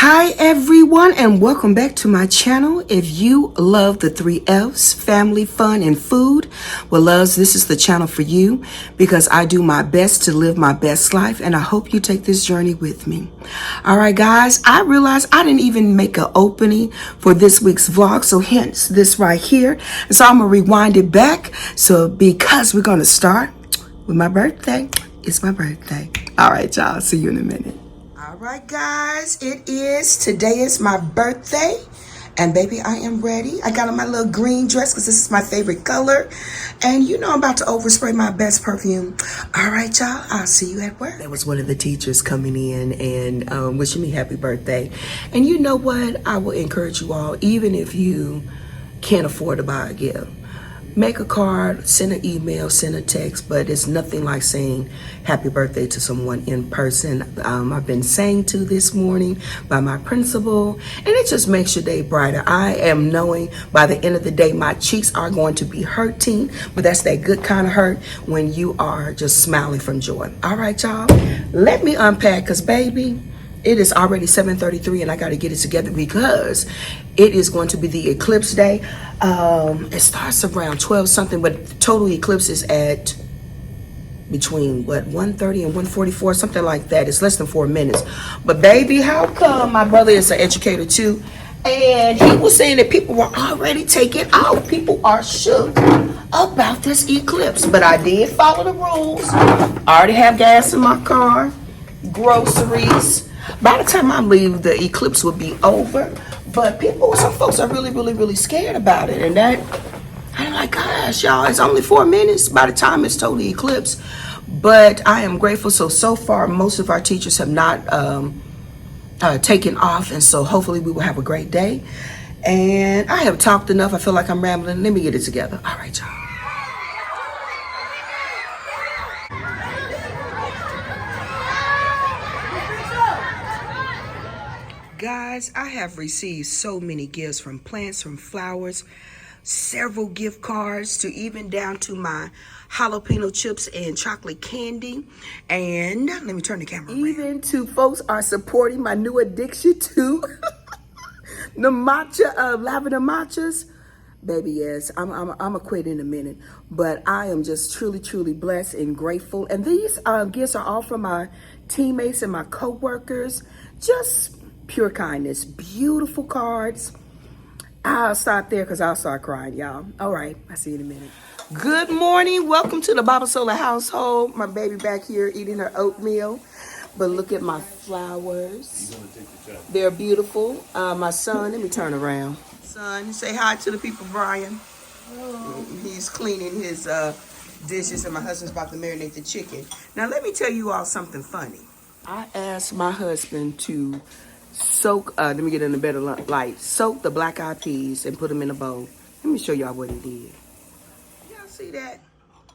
Hi everyone, and welcome back to my channel. If you love the 3Fs, family, fun, and food, well loves, this is the channel for you because I do my best to live my best life, and I hope you take this journey with me. All right guys, I realized I didn't even make an opening for this week's vlog, so hence this right here. And so I'm gonna rewind it back, so because we're gonna start with my birthday. It's my birthday. All right y'all, see you in a minute. All right, guys, today is my birthday, and baby, I am ready. I got on my little green dress because this is my favorite color, and you know I'm about to overspray my best perfume. All right, y'all, I'll see you at work. That was one of the teachers coming in and wishing me happy birthday. And you know what? I will encourage you all, even if you can't afford to buy a gift, make a card, send an email, send a text, but it's nothing like saying happy birthday to someone in person. I've been saying to this morning by my principal, and it just makes your day brighter. I am knowing by the end of the day, my cheeks are going to be hurting, but that's that good kind of hurt when you are just smiling from joy. All right, y'all, let me unpack, because baby, it is already 7:33 and I got to get it together because it is going to be the eclipse day. It starts around 12 something, but the total eclipse is at between what, 1:30 and 1:44, something like that. It's less than 4 minutes. But baby, how come? My brother is an educator too, and he was saying that people were already taking out. People are shook about this eclipse, but I did follow the rules. I already have gas in my car, groceries. By the time I leave, the eclipse will be over. But some folks are really scared about it. And I'm like, gosh, y'all, it's only 4 minutes by the time it's totally eclipsed. But I am grateful. So far, most of our teachers have not taken off. And so hopefully we will have a great day. And I have talked enough. I feel like I'm rambling. Let me get it together. All right, y'all. Guys, I have received so many gifts, from plants, from flowers, several gift cards, to even down to my jalapeno chips and chocolate candy. And let me turn the camera around. Even to folks are supporting my new addiction to the matcha, lavender matchas. Baby, yes, I'm gonna quit in a minute, but I am just truly blessed and grateful. And these gifts are all from my teammates and my co-workers. Just pure kindness, beautiful cards. I'll stop there because I'll start crying, y'all. All right, I'll see you in a minute. Good morning, welcome to the Baba Sola household. My baby back here eating her oatmeal. But look at my flowers. They're beautiful. My son, let me turn around. Son, say hi to the people, Brian. Hello. He's cleaning his dishes, and my husband's about to marinate the chicken. Now, let me tell you all something funny. I asked my husband to soak, let me get in a better light, soak the black eyed peas and put them in a bowl. Let me show y'all what he did. Y'all see that?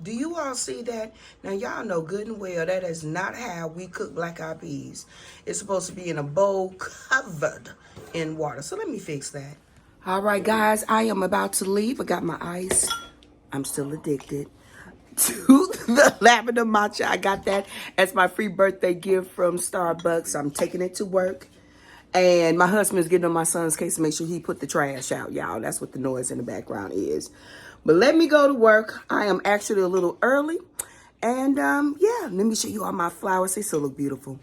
Do you all see that? Now, y'all know good and well that is not how we cook black eyed peas. It's supposed to be in a bowl covered in water. So let me fix that. All right, guys, I am about to leave. I got my ice. I'm still addicted to the lavender matcha. I got that as my free birthday gift from Starbucks. I'm taking it to work. And my husband's getting on my son's case to make sure he put the trash out, y'all. That's what the noise in the background is. But let me go to work. I am actually a little early. And yeah, let me show you all my flowers. They still look beautiful.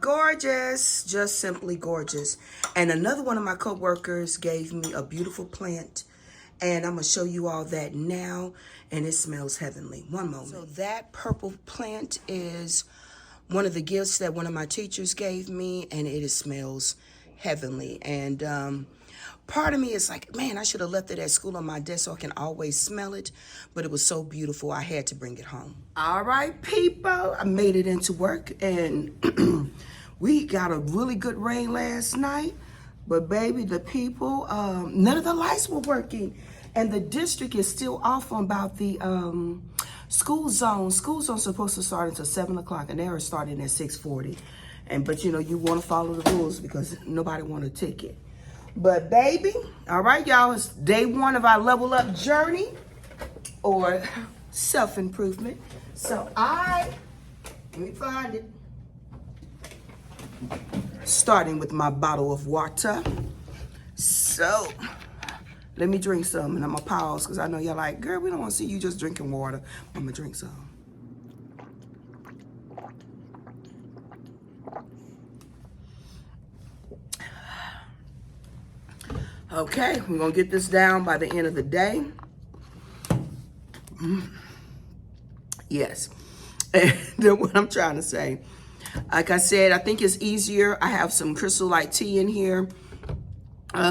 Gorgeous, just simply gorgeous. And another one of my co-workers gave me a beautiful plant. And I'm going to show you all that now. And it smells heavenly. One moment. So that purple plant is one of the gifts that one of my teachers gave me, and it smells heavenly. And part of me is like, man, I should have left it at school on my desk so I can always smell it. But it was so beautiful, I had to bring it home. All right, people, I made it into work, and we got a really good rain last night. But baby, the people, none of the lights were working. And the district is still off on about the school zone. School zone's supposed to start until 7 o'clock, and they are starting at 6:40. But you know, you want to follow the rules because nobody want a ticket. But baby, all right, y'all, it's day one of our level up journey or self-improvement. So let me find it. starting with my bottle of water. So let me drink some, and I'm gonna pause because I know y'all like, girl, we don't want to see you just drinking water. I'm gonna drink some. Okay, we're gonna get this down by the end of the day. Yes, and what I'm trying to say, like I said, I think it's easier. I have some Crystal Light tea in here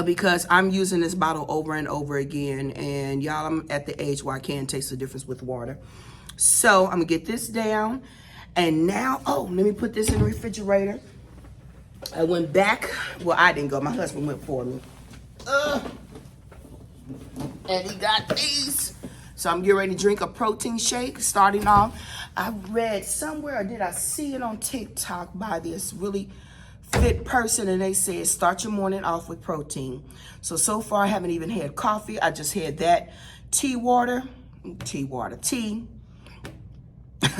because I'm using this bottle over and over again, and y'all, I'm at the age where I can taste the difference with water. So I'm gonna get this down, and now, oh, let me put this in the refrigerator. I went back, well, I didn't go, my husband went for me. And he got these. So I'm getting ready to drink a protein shake. Starting off, I read somewhere, or did I see it on TikTok by this really fit person, and they said start your morning off with protein. So far I haven't even had coffee. I just had that tea.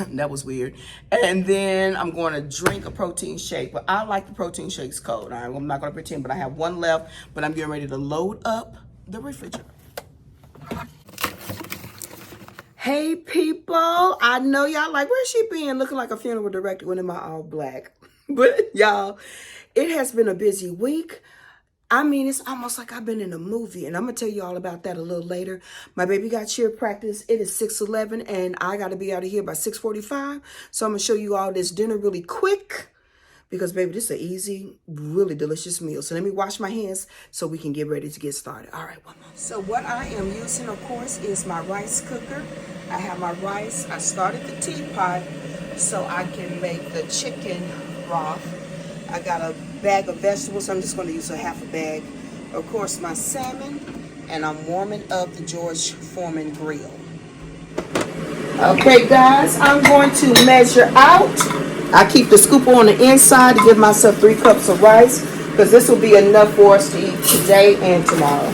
That was weird. And then I'm going to drink a protein shake, but I like the protein shakes cold. I'm not going to pretend, but I have one left, but I'm getting ready to load up the refrigerator. Hey people, I know y'all like, where's she been? Looking like a funeral director when in my all black. But y'all, it has been a busy week. I mean, it's almost like I've been in a movie, and I'm going to tell you all about that a little later. My baby got cheer practice. It is 6:11, and I got to be out of here by 6:45. So I'm going to show you all this dinner really quick because, baby, this is an easy, really delicious meal. So let me wash my hands so we can get ready to get started. All right, one more. So what I am using, of course, is my rice cooker. I have my rice. I started the teapot so I can make the chicken broth. I got a bag of vegetables. I'm just going to use a half a bag. Of course, my salmon, and I'm warming up the George Foreman grill. Okay, guys, I'm going to measure out. I keep the scooper on the inside to give myself 3 cups of rice because this will be enough for us to eat today and tomorrow.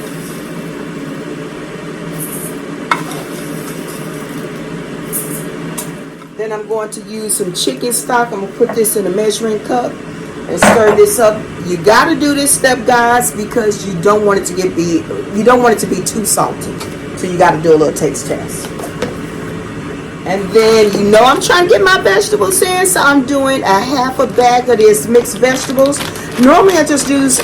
Then I'm going to use some chicken stock. I'm going to put this in a measuring cup and stir this up. You got to do this step, guys, because you don't want it to be too salty. So you got to do a little taste test. And then, you know, I'm trying to get my vegetables in, so I'm doing a half a bag of this mixed vegetables. Normally I just use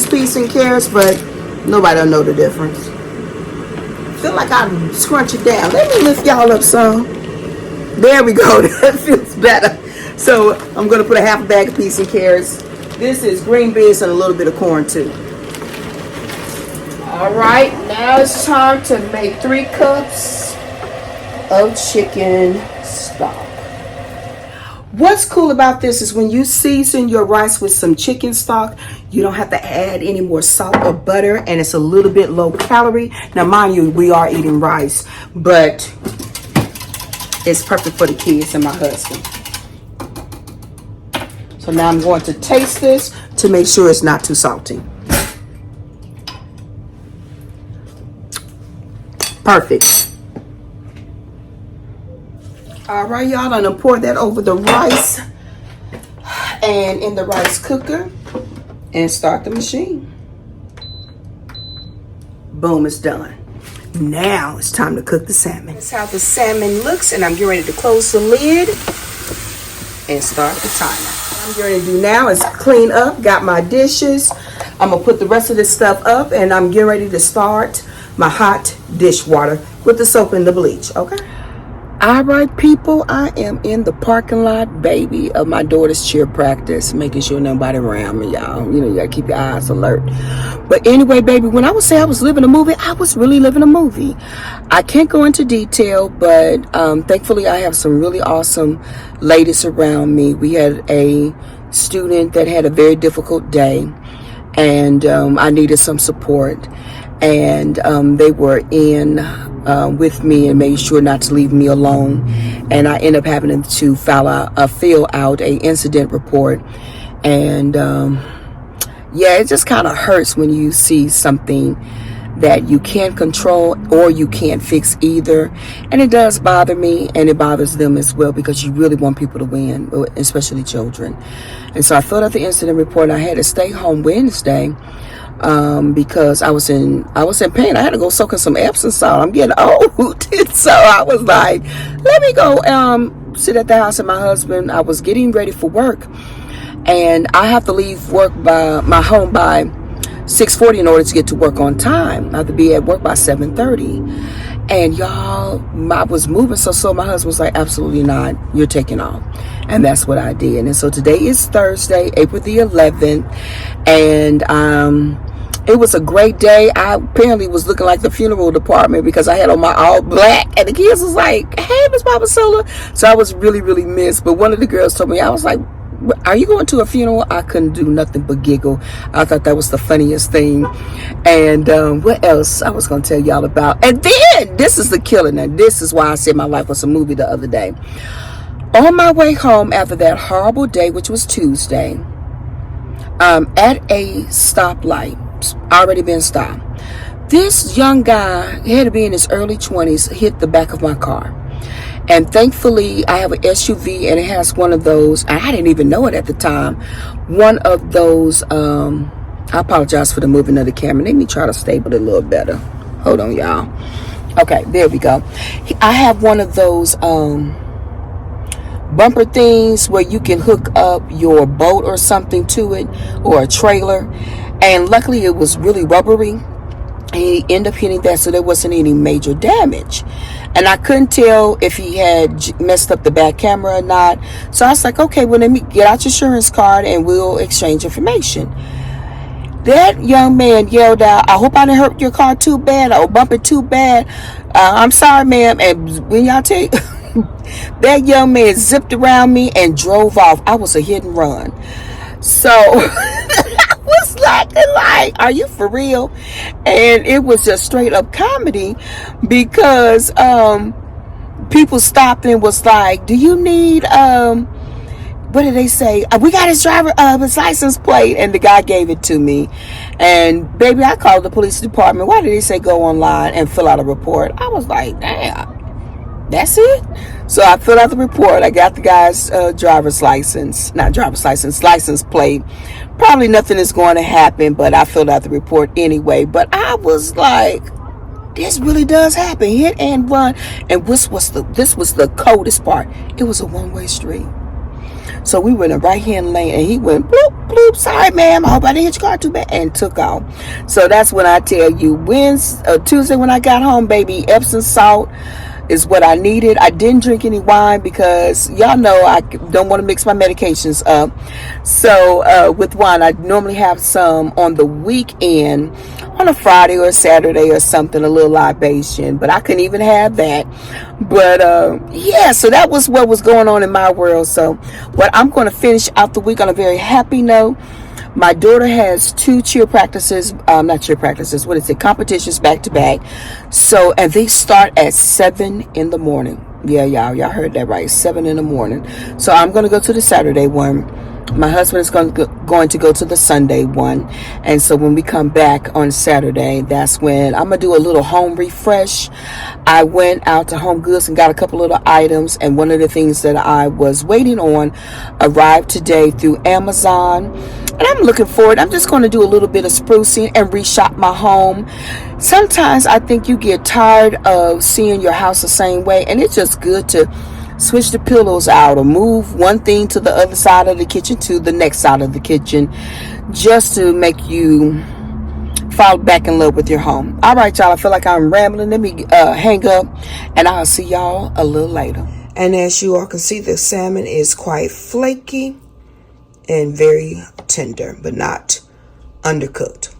peas and carrots, but nobody will know the difference. I feel like I scrunch it down. Let me lift y'all up some. There we go. That feels better. So I'm going to put a half a bag of peas and carrots. This is green beans and a little bit of corn too. All right, now it's time to make 3 cups of chicken stock. What's cool about this is when you season your rice with some chicken stock, you don't have to add any more salt or butter, and it's a little bit low calorie. Now, mind you, we are eating rice, but it's perfect for the kids and my husband. So now I'm going to taste this to make sure it's not too salty. Perfect. All right, y'all, I'm gonna pour that over the rice and in the rice cooker and start the machine. Boom, it's done. Now it's time to cook the salmon. That's how the salmon looks, and I'm getting ready to close the lid and start the timer. What I'm getting ready to do now is clean up, got my dishes. I'm gonna put the rest of this stuff up, and I'm getting ready to start my hot dishwater with the soap and the bleach, okay? All right, people, I am in the parking lot, baby, of my daughter's cheer practice, making sure nobody around me, y'all. You know, you gotta keep your eyes alert. But anyway, baby, when I would say I was living a movie, I was really living a movie. I can't go into detail, but thankfully I have some really awesome ladies around me. We had a student that had a very difficult day, and I needed some support. And they were in with me and made sure not to leave me alone. And I ended up having to fill out a incident report. And yeah, it just kind of hurts when you see something that you can't control or you can't fix either. And it does bother me, and it bothers them as well, because you really want people to win, especially children. And so I filled out the incident report. I had to stay home Wednesday because I was in pain. I had to go soak in some Epsom salt. I'm getting old. So I was like, let me go sit at the house. And my husband, I was getting ready for work, and I have to leave my home by 6:40 in order to get to work on time. I have to be at work by 7:30. And y'all, I was moving so slow. My husband was like, absolutely not, you're taking off. And that's what I did. And so today is Thursday, April the 11th, and it was a great day. I apparently was looking like the funeral department because I had on my all black, and the kids was like, hey, Miss Babasola. So I was really, really missed. But one of the girls told me, I was like, are you going to a funeral? I couldn't do nothing but giggle. I thought that was the funniest thing. And what else I was going to tell y'all about? And then, this is the killer. Now, this is why I said my life was a movie the other day. On my way home after that horrible day, which was Tuesday, at a stoplight, already been stopped, this young guy, he had to be in his early 20s, hit the back of my car. And thankfully, I have an SUV, and it has one of those, I didn't even know it at the time, one of those, I apologize for the moving of the camera. Let me try to stable it a little better. Hold on, y'all. Okay, there we go. I have one of those bumper things where you can hook up your boat or something to it, or a trailer. And luckily, it was really rubbery. He ended up hitting that, so there wasn't any major damage. And I couldn't tell if he had messed up the back camera or not. So I was like, okay, well, let me get out your insurance card and we'll exchange information. That young man yelled out, I hope I didn't hurt your car too bad or bump it too bad. I'm sorry, ma'am. And when y'all take that young man zipped around me and drove off. I was a hit and run. So I was like, are you for real? And it was just straight up comedy, because people stopped and was like, do you need what did they say? We got his his license plate. And the guy gave it to me. And baby, I called the police department. Why did they say go online and fill out a report? I was like, damn. That's it. So I filled out the report. I got the guy's license plate. Probably nothing is going to happen, but I filled out the report anyway. But I was like, this really does happen. Hit and run. And this was the coldest part. It was a one-way street. So we were in a right-hand lane, and he went bloop, bloop. Sorry, ma'am. I hope I didn't hit your car too bad, and took off. So that's when I tell you, Tuesday when I got home, baby, Epsom salt is what I needed. I didn't drink any wine because y'all know I don't want to mix my medications up. So with wine, I normally have some on the weekend, on a Friday or a Saturday or something, a little libation, but I couldn't even have that. But yeah, so that was what was going on in my world. So what I'm going to finish out the week on a very happy note. My daughter has two competitions back to back. So, and they start at 7 in the morning. Yeah, y'all heard that right. 7 in the morning. So I'm going to go to the Saturday one. My husband is going to go to the Sunday one. And so when we come back on Saturday, that's when I'm going to do a little home refresh. I went out to Home Goods and got a couple little items. And one of the things that I was waiting on arrived today through Amazon. And I'm looking forward. I'm just going to do a little bit of sprucing and reshop my home. Sometimes I think you get tired of seeing your house the same way. And it's just good to switch the pillows out or move one thing to the other side of the kitchen to the next side of the kitchen, just to make you fall back in love with your home. All right, y'all, I feel like I'm rambling. Let me hang up, and I'll see y'all a little later. And as you all can see, the salmon is quite flaky and very tender, but not undercooked.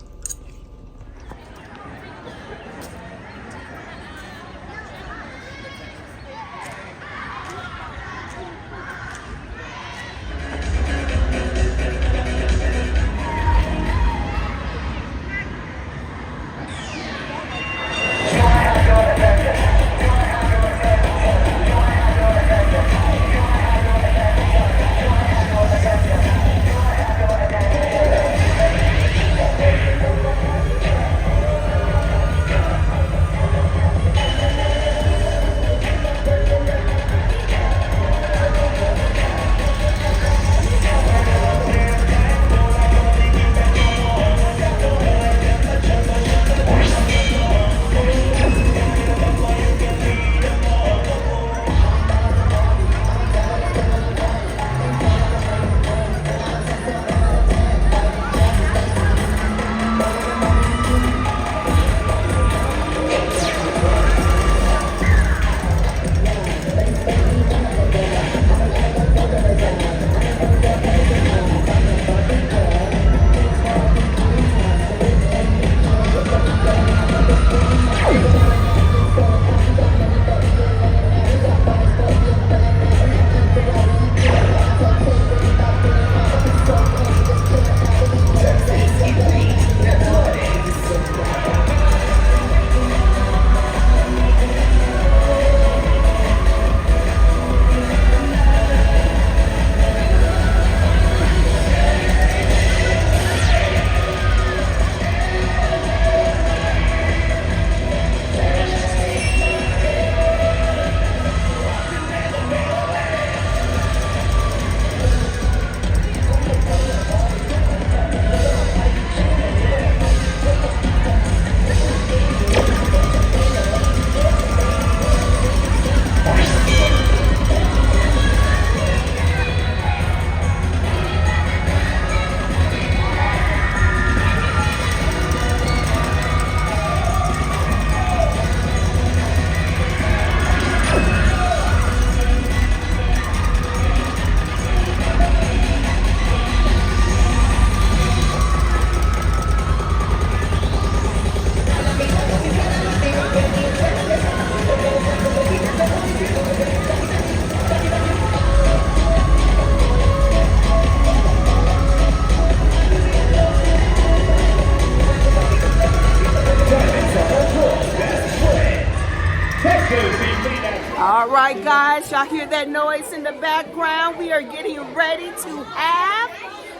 right, guys, y'all hear that noise in the background? We are getting ready to have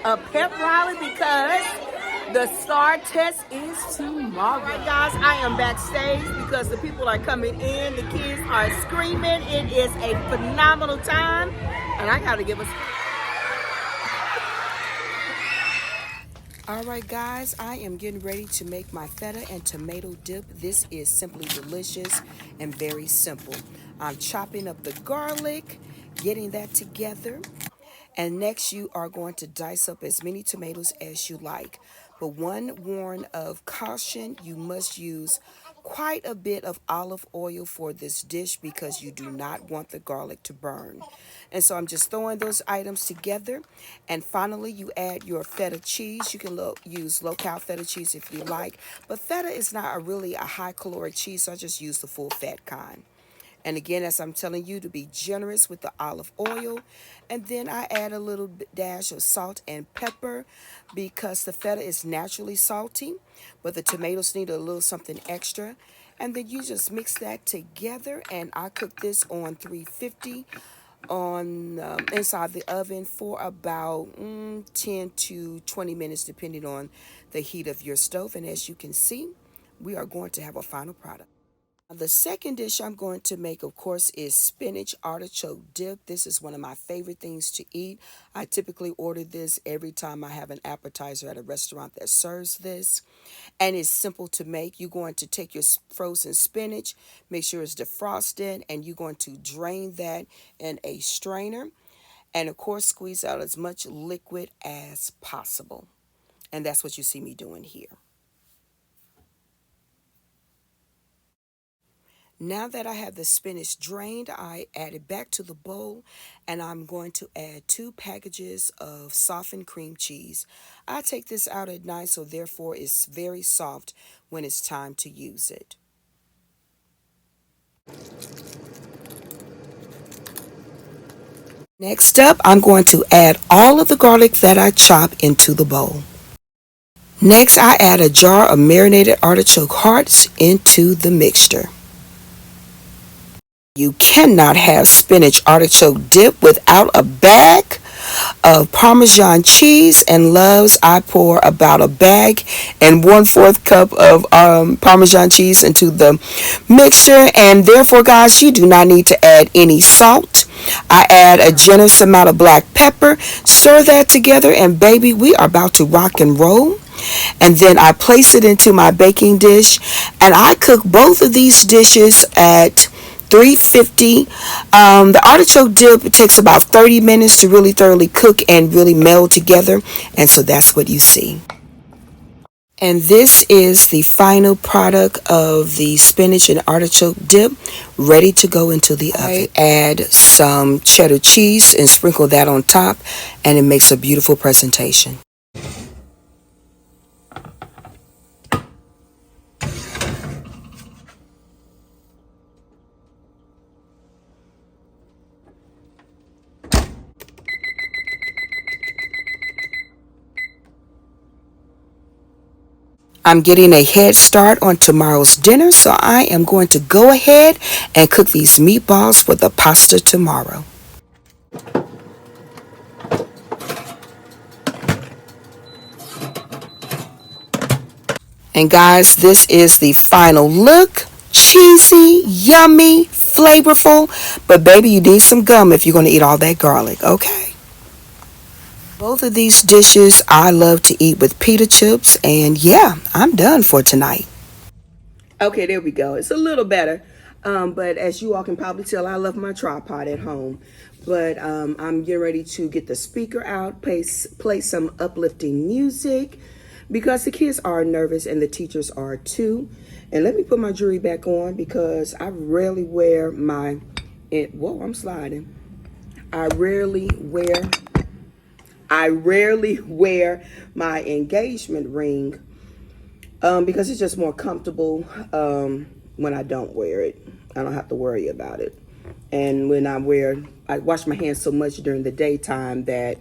a pep rally because the STAR test is tomorrow. All right, guys, I am backstage because the people are coming in. The kids are screaming. It is a phenomenal time, and I gotta give us. All right, guys, I am getting ready to make my feta and tomato dip. This is simply delicious and very simple. I'm chopping up the garlic, getting that together. And next, you are going to dice up as many tomatoes as you like. But one warning of caution, you must use quite a bit of olive oil for this dish because you do not want the garlic to burn. And so I'm just throwing those items together. And finally, you add your feta cheese. You can use low-cal feta cheese if you like. But feta is not really a high-caloric cheese, so I just use the full-fat kind. And again, as I'm telling you, to be generous with the olive oil. And then I add a little dash of salt and pepper because the feta is naturally salty, but the tomatoes need a little something extra. And then you just mix that together, and I cook this on 350 on inside the oven for about 10 to 20 minutes, depending on the heat of your stove. And as you can see, we are going to have a final product. The second dish I'm going to make, of course, is spinach artichoke dip. This is one of my favorite things to eat. I typically order this every time I have an appetizer at a restaurant that serves this. And it's simple to make. You're going to take your frozen spinach, make sure it's defrosted, and you're going to drain that in a strainer. And, of course, squeeze out as much liquid as possible. And that's what you see me doing here. Now that I have the spinach drained, I add it back to the bowl, and I'm going to add 2 packages of softened cream cheese. I take this out at night, so therefore it's very soft when it's time to use it. Next up, I'm going to add all of the garlic that I chopped into the bowl. Next, I add a jar of marinated artichoke hearts into the mixture. You cannot have spinach artichoke dip without a bag of Parmesan cheese, and loves, I pour about a bag and 1/4 cup of Parmesan cheese into the mixture. And therefore, guys, you do not need to add any salt. I add a generous amount of black pepper, stir that together, and baby, we are about to rock and roll. And then I place it into my baking dish, and I cook both of these dishes at 350. The artichoke dip, it takes about 30 minutes to really thoroughly cook and really meld together. And so that's what you see. And this is the final product of the spinach and artichoke dip, ready to go into the oven. I add some cheddar cheese and sprinkle that on top, and it makes a beautiful presentation. I'm getting a head start on tomorrow's dinner, so I am going to go ahead and cook these meatballs for the pasta tomorrow. And guys, this is the final look. Cheesy, yummy, flavorful, but baby, you need some gum if you're going to eat all that garlic, okay? Both of these dishes I love to eat with pita chips, and yeah, I'm done for tonight. Okay, there we go. It's a little better, but as you all can probably tell, I love my tripod at home. But I'm getting ready to get the speaker out, play some uplifting music, because the kids are nervous and the teachers are too. And let me put my jewelry back on because I rarely wear my, whoa, I'm sliding. I rarely wear my engagement ring because it's just more comfortable when I don't wear it. I don't have to worry about it. And when I wash my hands so much during the daytime that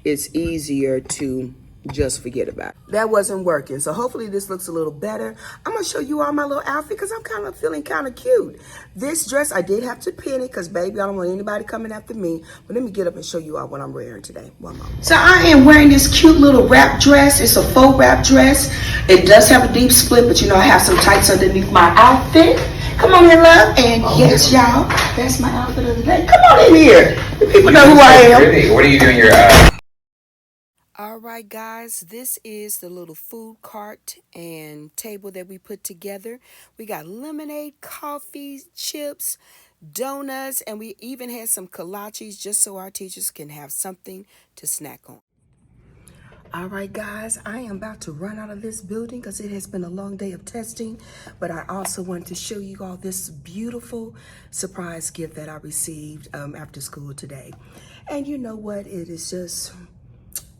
it's easier to just forget about it. That wasn't working. So hopefully this looks a little better. I'm going to show you all my little outfit because I'm kind of feeling kind of cute. This dress, I did have to pin it because, baby, I don't want anybody coming after me. But let me get up and show you all what I'm wearing today. One moment. So I am wearing this cute little wrap dress. It's a faux wrap dress. It does have a deep split, but you know I have some tights underneath my outfit. Come on in, love. And yes, y'all, that's my outfit of the day. Come on in here. The people know who I am. Really? What are you doing? All right, guys, this is the little food cart and table that we put together. We got lemonade, coffee, chips, donuts, and we even had some kolaches just so our teachers can have something to snack on. All right, guys, I am about to run out of this building because it has been a long day of testing, but I also wanted to show you all this beautiful surprise gift that I received after school today. And you know what? It is just...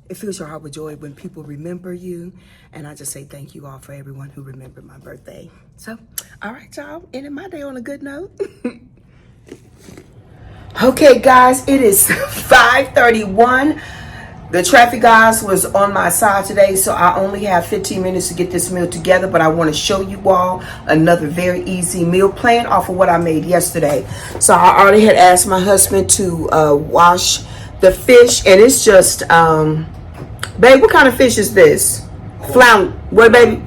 it fills your heart with joy when people remember you. And I just say thank you all for everyone who remembered my birthday. So, all right, y'all, ending my day on a good note. Okay, guys, it is 5:31. The traffic, guys, was on my side today, so I only have 15 minutes to get this meal together, but I want to show you all another very easy meal plan off of what I made yesterday. So I already had asked my husband to wash the fish, and it's just, babe, what kind of fish is this? What, baby?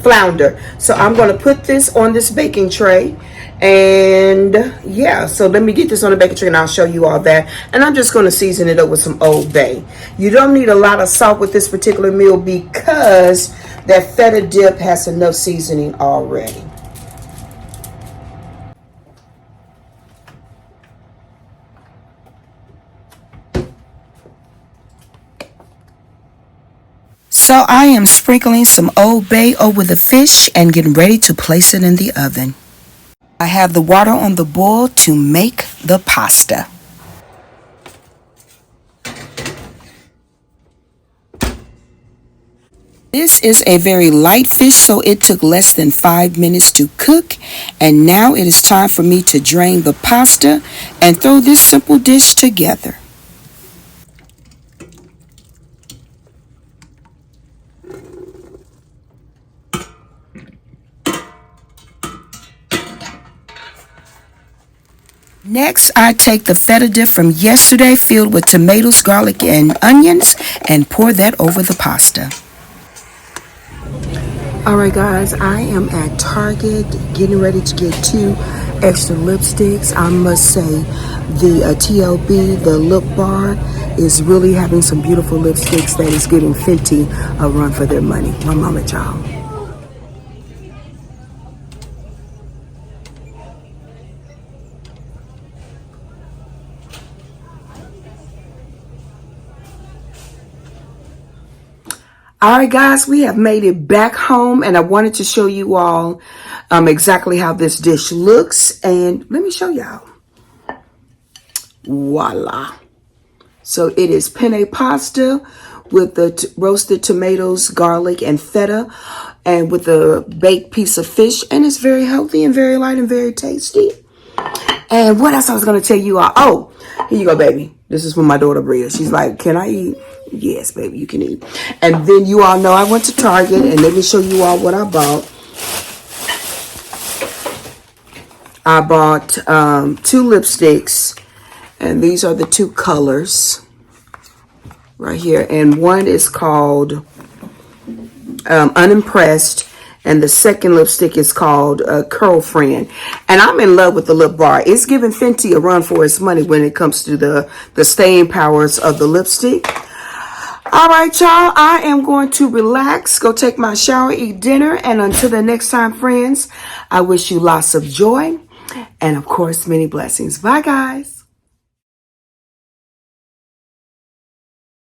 Flounder. So I'm going to put this on this baking tray. And yeah, so let me get this on the baking tray and I'll show you all that. And I'm just going to season it up with some Old Bay. You don't need a lot of salt with this particular meal because that feta dip has enough seasoning already. So I am sprinkling some Old Bay over the fish and getting ready to place it in the oven. I have the water on the boil to make the pasta. This is a very light fish, so it took less than 5 minutes to cook. And now it is time for me to drain the pasta and throw this simple dish together. Next, I take the feta dip from yesterday filled with tomatoes, garlic, and onions and pour that over the pasta. Alright guys, I am at Target getting ready to get 2 extra lipsticks. I must say the TLB, the lip bar, is really having some beautiful lipsticks that is giving Fenty a run for their money. One moment, y'all. All right, guys, we have made it back home, and I wanted to show you all exactly how this dish looks. And let me show y'all. Voila. So it is penne pasta with the roasted tomatoes, garlic, and feta, and with a baked piece of fish. And it's very healthy and very light and very tasty. And what else I was going to tell you all? Oh, here you go, baby. This is from my daughter, Bria. She's like, can I eat? Yes, baby, you can eat. And then you all know I went to Target, and let me show you all what I bought. I bought 2 lipsticks, and these are the 2 colors right here. And one is called Unimpressed, and the second lipstick is called Curl Friend. And I'm in love with the lip bar. It's giving Fenty a run for its money when it comes to the staying powers of the lipstick. All right, y'all, I am going to relax, go take my shower, eat dinner, and until the next time, friends, I wish you lots of joy and, of course, many blessings. Bye, guys.